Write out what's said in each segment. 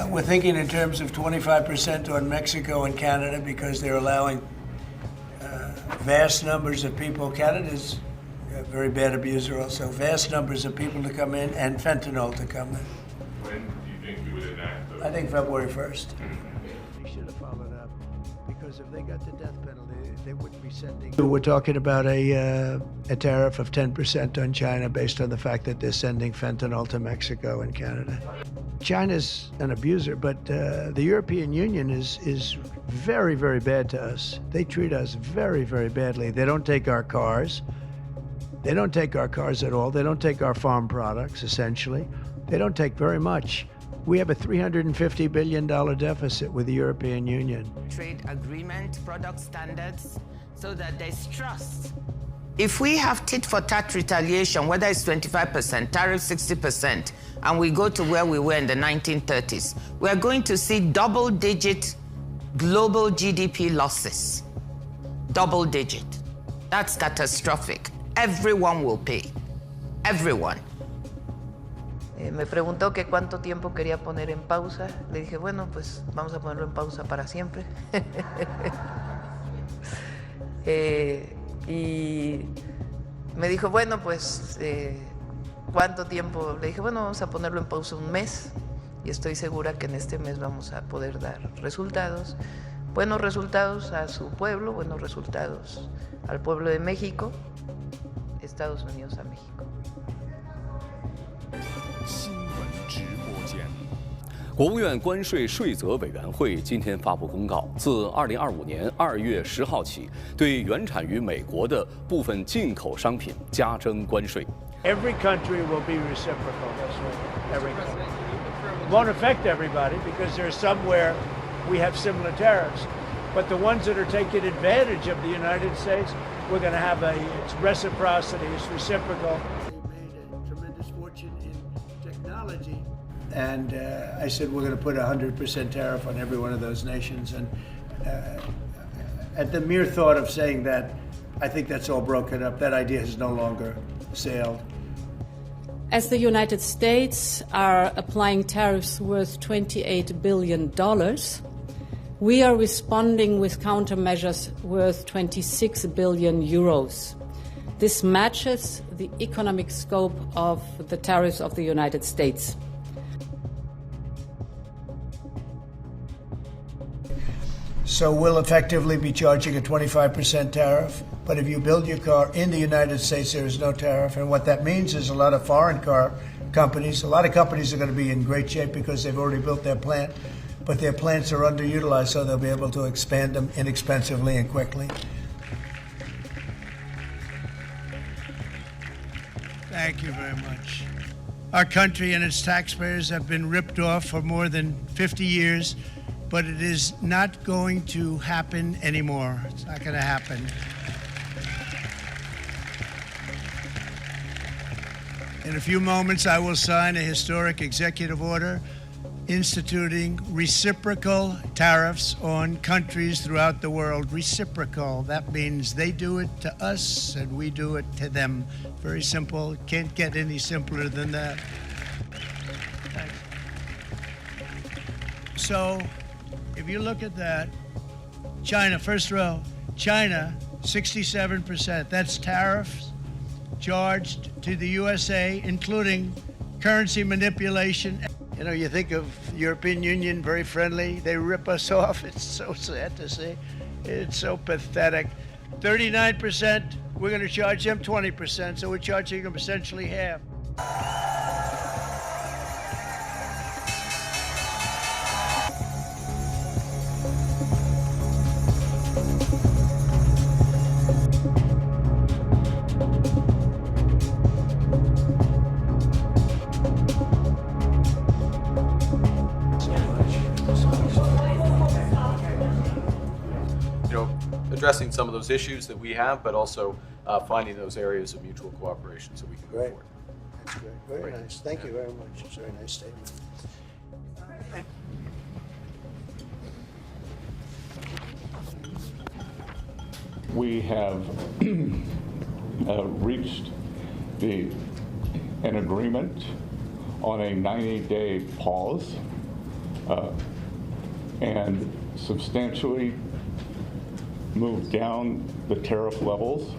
We're thinking in terms of 25% on Mexico and Canada because they're allowing vast numbers of people. Canada's a very bad abuser also. Vast numbers of people to come in and fentanyl to come in. When do you think you would enact those? I think February 1st. They should have followed up because if they got the death penalty, they wouldn't be sending. We're talking about a tariff of 10% on China based on the fact that they're sending fentanyl to Mexico and Canada. China's an abuser, but the European Union is very, very bad to us. They treat us very, very badly. They don't take our cars. They don't take our cars at all. They don't take our farm products, essentially. They don't take very much. We have a $350 billion deficit with the European Union. Trade agreement, product standards, so that there's trust. If we have tit-for-tat retaliation, whether it's 25%, tariff 60%, and we go to where we were in the 1930s, we're going to see double-digit global GDP losses. Double-digit. That's catastrophic. Everyone will pay. Everyone. Me preguntó que cuánto tiempo quería poner en pausa. Le dije, bueno, pues vamos a ponerlo en pausa para siempre. Y me dijo, bueno, pues, ¿cuánto tiempo? Le dije, bueno, vamos a ponerlo en pausa un mes. Y estoy segura que en este mes vamos a poder dar resultados. Buenos resultados a su pueblo, buenos resultados al pueblo de México, Estados Unidos a México. 国务院关税税则委员会今天发布公告，自2025年2月10号起，对原产于美国的部分进口商品加征关税。Every country will be reciprocal. That's right. Every country. It won't affect everybody because there's some where we have similar tariffs, but the ones that are taking advantage of the United States, we're going to have it's reciprocity, it's reciprocal. They made a tremendous fortune in technology. And I said, we're going to put a 100% tariff on every one of those nations. And at the mere thought of saying that, I think that's all broken up. That idea has no longer sailed. As the United States are applying tariffs worth $28 billion, we are responding with countermeasures worth 26 billion euros. This matches the economic scope of the tariffs of the United States. So we'll effectively be charging a 25% tariff. But if you build your car in the United States, there is no tariff. And what that means is a lot of foreign car companies, a lot of companies are going to be in great shape because they've already built their plant, but their plants are underutilized, so they'll be able to expand them inexpensively and quickly. Thank you very much. Our country and its taxpayers have been ripped off for more than 50 years, but it is not going to happen anymore. It's not going to happen. In a few moments, I will sign a historic executive order instituting reciprocal tariffs on countries throughout the world. Reciprocal, that means they do it to us and we do it to them. Very simple, can't get any simpler than that. Thanks. So, if you look at that, China, first row, China, 67%, that's tariffs charged to the USA, including currency manipulation. You know, you think of the European Union, very friendly, they rip us off. It's so sad to see. It's so pathetic. 39%, we're going to charge them 20%, so we're charging them essentially half. Addressing some of those issues that we have, but also finding those areas of mutual cooperation so we can move forward. That's great. Very nice. Thank you very much. It's a very nice statement. We have reached an agreement on a 90-day pause and substantially move down the tariff levels.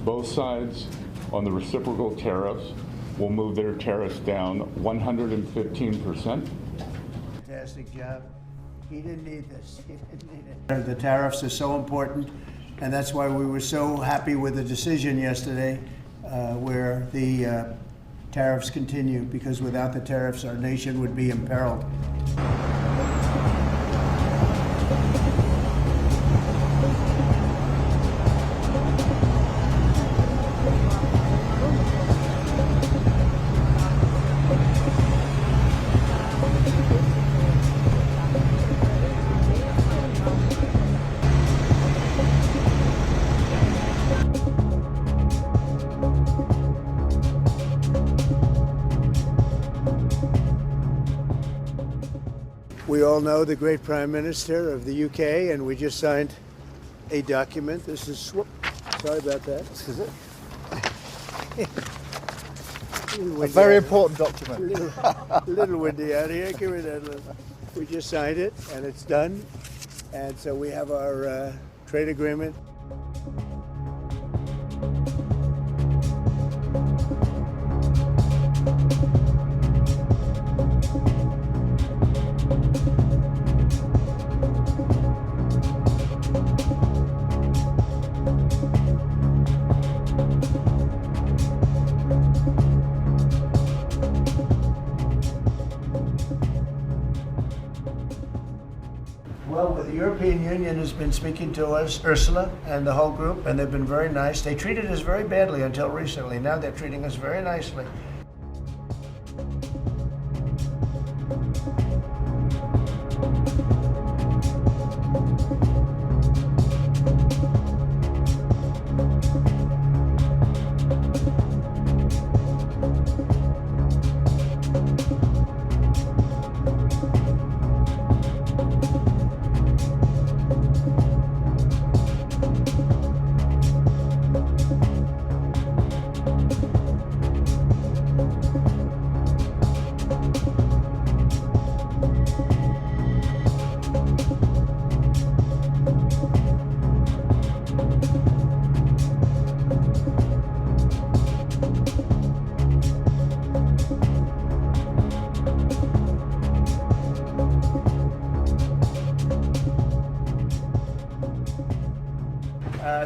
Both sides on the reciprocal tariffs will move their tariffs down 115%. Fantastic job. He didn't need this. He didn't need it. The tariffs are so important, and that's why we were so happy with the decision yesterday where the tariffs continue, because without the tariffs, our nation would be imperiled. We all know the great Prime Minister of the UK, and we just signed a document. This is, sorry about that. This is it. A very important document. Little windy out here. Give me that. We just signed it, and it's done. And so we have our trade agreement. Well, the European Union has been speaking to us, Ursula and the whole group, and they've been very nice. They treated us very badly until recently. Now they're treating us very nicely.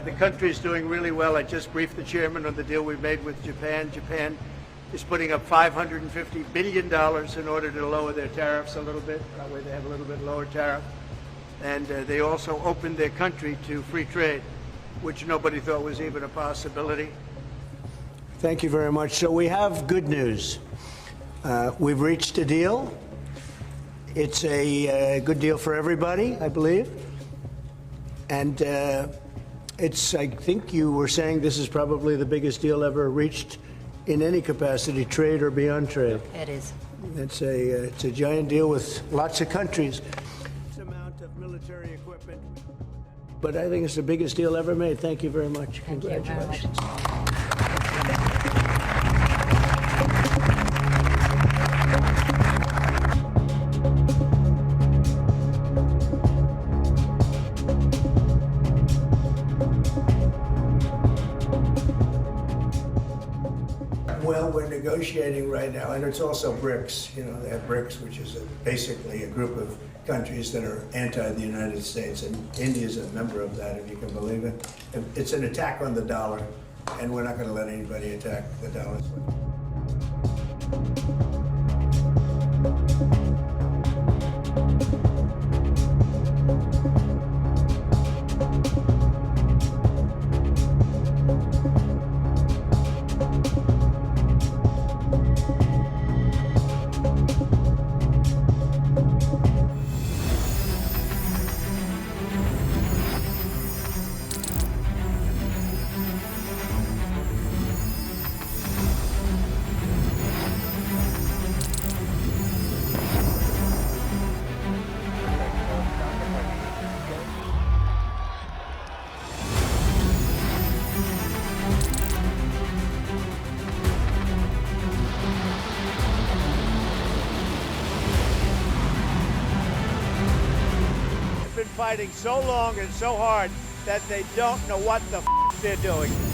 The country is doing really well. I just briefed the chairman on the deal we've made with Japan. Japan is putting up $550 billion in order to lower their tariffs a little bit. That way they have a little bit lower tariff. And they also opened their country to free trade, which nobody thought was even a possibility. Thank you very much. So we have good news. We've reached a deal. It's a good deal for everybody, I believe. And I think you were saying this is probably the biggest deal ever reached in any capacity, trade or beyond trade. It is. It's a giant deal with lots of countries. It's amount of military equipment, but I think it's the biggest deal ever made. Thank you very much. Congratulations. Well, we're negotiating right now, and it's also BRICS. You know, they have BRICS, which is basically a group of countries that are anti the United States, and India is a member of that, if you can believe it. It's an attack on the dollar, and we're not going to let anybody attack the dollar. fighting so long and so hard that they don't know what the they're doing.